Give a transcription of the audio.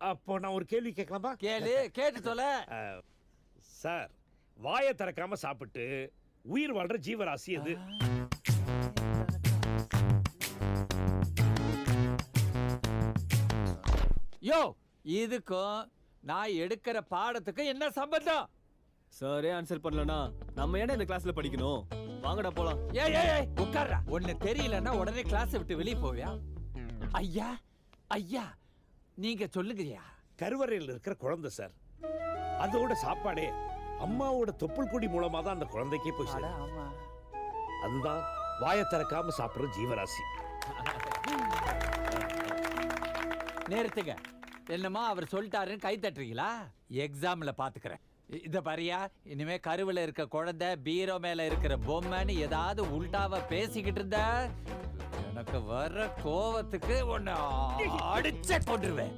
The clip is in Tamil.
அப்போ நான் ஒரு கேள்வி கேட்கலாமா? கேட்டு தொலை. சார், வாயை திறக்காம சாப்பிட்டு உயிர் வாழ்ற ஜீவராசி அது. யோ, இதுக்கும் நான் எடுக்கிற பாடத்துக்கு என்ன சம்பந்தம்? சாரே ஆன்சர் பண்ணலனா நம்ம ஏன் இந்த கிளாஸ்ல படிக்கணும்? வாங்கடா போலாம். ஏய் உட்கார்றா. ஒன்னு தெரியலன்னா உடனே கிளாஸ் விட்டு வெளியே போவியா? ஐயா ஐயா நீங்க சொல்லுங்கய்யா. கருவறையில் இருக்கிற குழந்தை சார், அதோட சாப்பாடே அம்மாவோட தொப்புள் கொடி மூலமா தான் அந்த குழந்தைக்கே போய் சேரும். அதுதான் வாயை திறக்காம சாப்பிடுற ஜீவராசி. நேரத்துங்க என்னமா அவர் சொல்லிட்டாருன்னு கை தட்டுறீங்களா? எக்ஸாம்ல பாத்துக்கிறேன். இத பாரியா, இனிமே கருவில இருக்க குழந்தை பீரோ மேல இருக்கிற பொம்மைன்னு ஏதாவது உல்டாவா பேசிக்கிட்டு இருந்த எனக்கு வர்ற கோவத்துக்கு உன்னை அடிச்சே கொண்டுருவேன்.